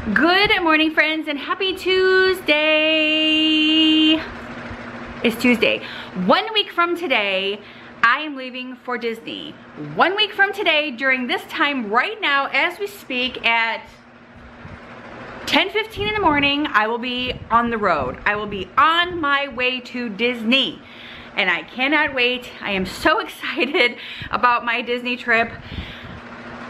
Good morning, friends, and happy Tuesday. It's Tuesday. 1 week from today, I am leaving for Disney. 1 week from today, during this time right now, as we speak, at 10:15 in the morning, I will be on the road. I will be on my way to Disney. And I cannot wait. I am so excited about my Disney trip.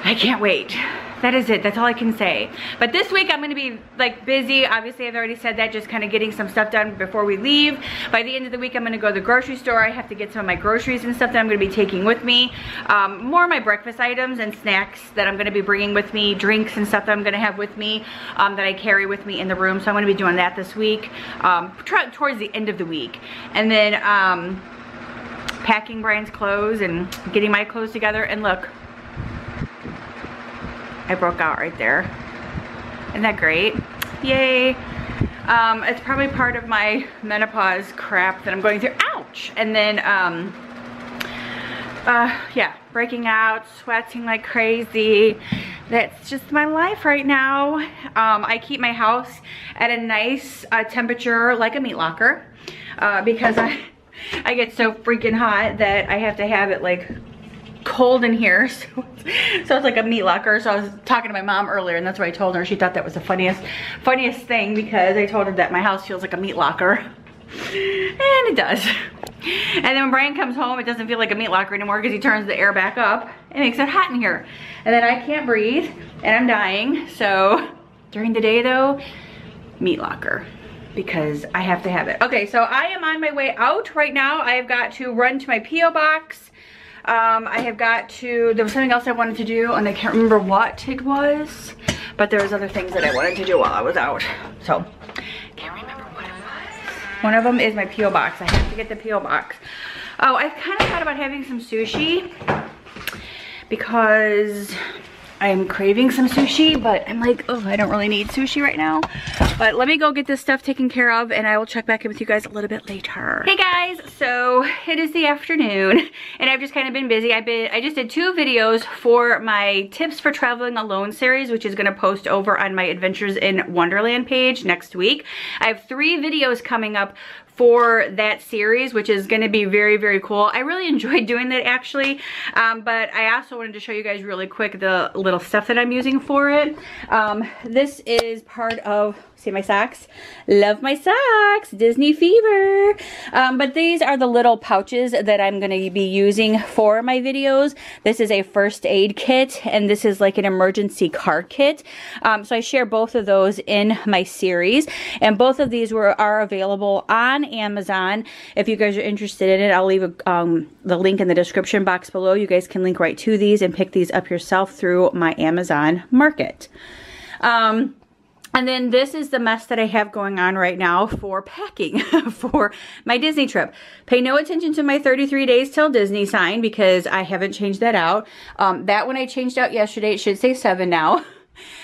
I can't wait. That is it. That's all I can say. But this week I'm going to be like busy. Obviously I've already said that, just kind of getting some stuff done before we leave. By the end of the week I'm going to go to the grocery store. I have to get some of my groceries and stuff that I'm going to be taking with me. More of my breakfast items and snacks that I'm going to be bringing with me. Drinks and stuff that I'm going to have with me that I carry with me in the room. So I'm going to be doing that this week. Towards the end of the week. And then packing Brian's clothes and getting my clothes together. And look, I broke out right there. Isn't that great? Yay. It's probably part of my menopause crap that I'm going through. Ouch! And then, yeah, breaking out, sweating like crazy. That's just my life right now. I keep my house at a nice temperature, like a meat locker, because I get so freaking hot that I have to have it like cold in here, so it's like a meat locker. So I was talking to my mom earlier, and that's what I told her. She thought that was the funniest thing, because I told her that my house feels like a meat locker, and it does. And then when Brian comes home, it doesn't feel like a meat locker anymore, because he turns the air back up. It makes it hot in here, and then I can't breathe, and I'm dying. So during the day though, meat locker, because I have to have it. Okay, so I am on my way out right now. I have got to run to my P.O. box. I have got to, there was something else I wanted to do, and I can't remember what it was, but there was other things that I wanted to do while I was out, so can't remember what it was. One of them is my P.O. box. I have to get the P.O. box. Oh, I've kind of thought about having some sushi, because I'm craving some sushi, but I'm like, oh, I don't really need sushi right now. But let me go get this stuff taken care of, and I will check back in with you guys a little bit later. Hey guys, so it is the afternoon, and I've just kind of been busy. I just did 2 videos for my Tips for Traveling Alone series, which is gonna post over on my Adventures in Wonderland page next week. I have 3 videos coming up for that series, which is going to be very, very cool. I really enjoyed doing that, actually, but I also wanted to show you guys really quick the little stuff that I'm using for it. This is part of, see my socks? Love my socks, Disney fever. But these are the little pouches that I'm going to be using for my videos. This is a first aid kit, and this is like an emergency card kit. So I share both of those in my series, and both of these are available on Amazon. If you guys are interested in it, I'll leave the link in the description box below. You guys can link right to these and pick these up yourself through my Amazon market. And then this is the mess that I have going on right now for packing for my Disney trip. Pay no attention to my 33 days till Disney sign, because I haven't changed that out. That one I changed out yesterday. It should say 7 now.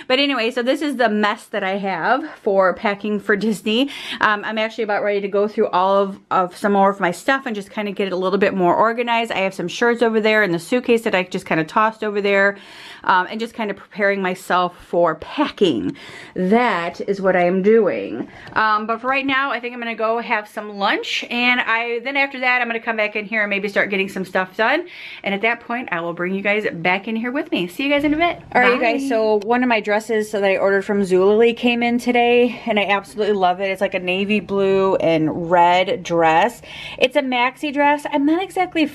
But anyway, so this is the mess that I have for packing for Disney. I'm actually about ready to go through all of some more of my stuff and just kind of get it a little bit more organized. I have some shirts over there in the suitcase that I just kind of tossed over there, and just kind of preparing myself for packing. That is what I am doing. But for right now, I think I'm going to go have some lunch, and then after that, I'm going to come back in here and maybe start getting some stuff done. And at that point, I will bring you guys back in here with me. See you guys in a bit. All right, you guys, so one of my dresses that I ordered from Zulily came in today, and I absolutely love it. It's like a navy blue and red dress. It's a maxi dress. I'm not exactly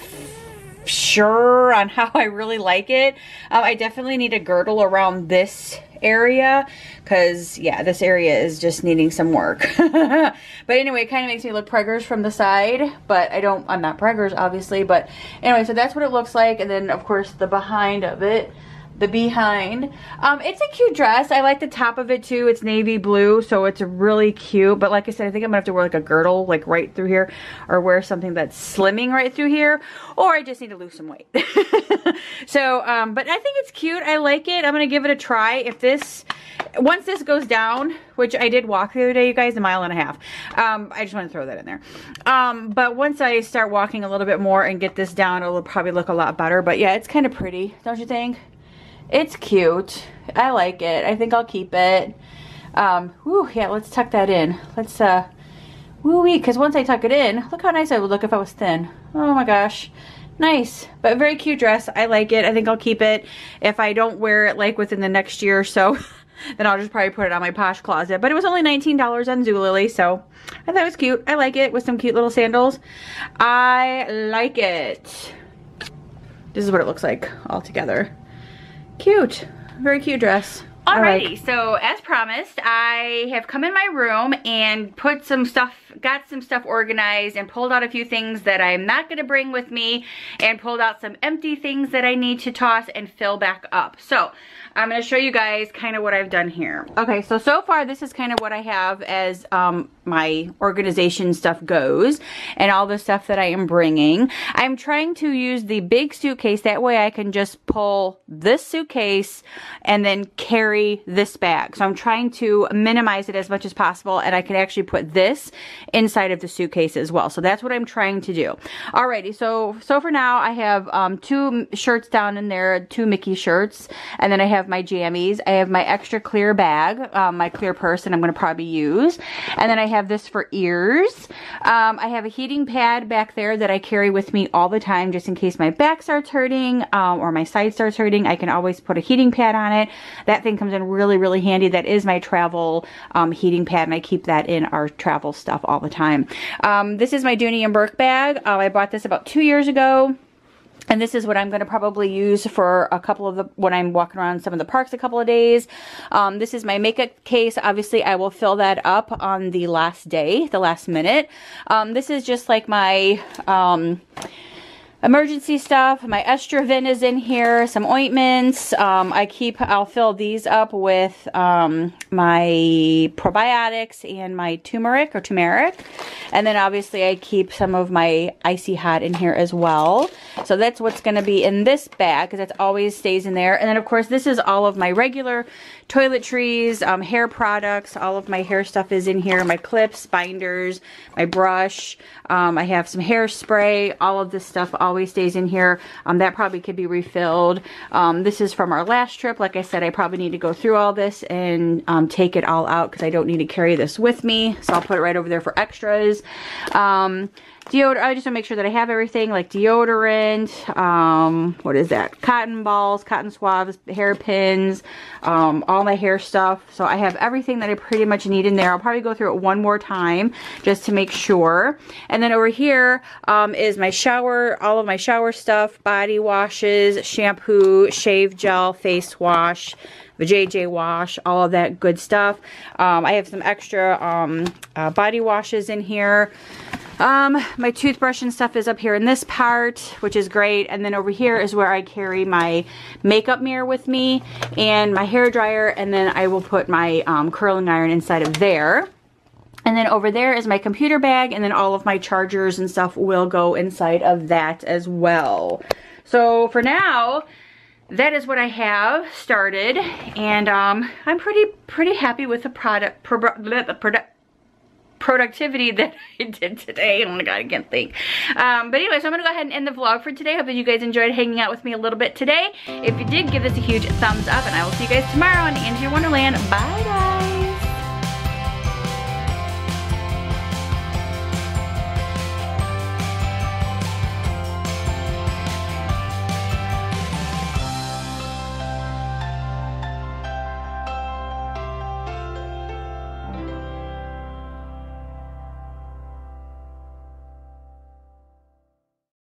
sure on how I really like it. I definitely need a girdle around this area, because yeah, this area is just needing some work. But anyway, it kind of makes me look preggers from the side, but I'm not preggers obviously. But anyway, so that's what it looks like. And then of course the behind of it, the behind. It's a cute dress. I like the top of it too. It's navy blue, so it's really cute. But like I said, I think I'm gonna have to wear like a girdle like right through here, or wear something that's slimming right through here, or I just need to lose some weight. So, but I think it's cute. I like it. I'm gonna give it a try. Once this goes down, which I did walk the other day, you guys, 1.5 miles. I just want to throw that in there. But once I start walking a little bit more and get this down, it'll probably look a lot better. But yeah, it's kind of pretty, don't you think? It's cute. I like it. I think I'll keep it. Yeah, let's tuck that in. Let's, woo-wee, because once I tuck it in, look how nice I would look if I was thin. Oh my gosh. Nice, but very cute dress. I like it. I think I'll keep it. If I don't wear it like within the next year or so, then I'll just probably put it on my posh closet. But it was only $19 on Zulily, so I thought it was cute. I like it with some cute little sandals. I like it. This is what it looks like all together. Cute. Very cute dress. Alrighty, so as promised, I have come in my room and put some stuff, got some stuff organized and pulled out a few things that I'm not going to bring with me and pulled out some empty things that I need to toss and fill back up. So I'm going to show you guys kind of what I've done here. Okay, so far this is kind of what I have as my organization stuff goes and all the stuff that I am bringing. I'm trying to use the big suitcase. That way I can just pull this suitcase and then carry this bag. So I'm trying to minimize it as much as possible, and I can actually put this inside of the suitcase as well. So that's what I'm trying to do. Alrighty, so for now I have 2 shirts down in there, 2 Mickey shirts, and then I have my jammies. I have my extra clear bag, my clear purse that I'm going to probably use, and then I have this for ears. I have a heating pad back there that I carry with me all the time just in case my back starts hurting or my side starts hurting. I can always put a heating pad on it. That thing comes in really, really handy. That is my travel heating pad, and I keep that in our travel stuff all the time. This is my Dooney and Burke bag. I bought this about 2 years ago. And this is what I'm going to probably use for a couple of when I'm walking around some of the parks a couple of days. This is my makeup case. Obviously, I will fill that up on the last day, the last minute. This is just like my emergency stuff. My Estravin is in here, some ointments. I'll fill these up with my probiotics and my turmeric. And then obviously I keep some of my Icy Hot in here as well. So that's what's going to be in this bag, because that always stays in there. And then of course this is all of my regular toiletries, hair products. All of my hair stuff is in here. My clips, binders, my brush. I have some hairspray. All of this stuff always stays in here. That probably could be refilled. This is from our last trip. Like I said, I probably need to go through all this and take it all out because I don't need to carry this with me. So I'll put it right over there for extras. Deodorant, I just want to make sure that I have everything, like deodorant, what is that, cotton balls, cotton swabs, hairpins, all my hair stuff. So I have everything that I pretty much need in there. I'll probably go through it one more time just to make sure. And then over here is my shower, all of my shower stuff, body washes, shampoo, shave gel, face wash, the JJ wash, all of that good stuff. I have some extra body washes in here. My toothbrush and stuff is up here in this part, which is great. And then over here is where I carry my makeup mirror with me and my hair dryer. And then I will put my curling iron inside of there. And then over there is my computer bag, and then all of my chargers and stuff will go inside of that as well. So for now, that is what I have started, and I'm pretty happy with the productivity that I did today. Oh my god, I can't think. But anyway, so I'm gonna go ahead and end the vlog for today. Hope that you guys enjoyed hanging out with me a little bit today. If you did, give this a huge thumbs up, and I will see you guys tomorrow on Angie Wonderland. Bye guys.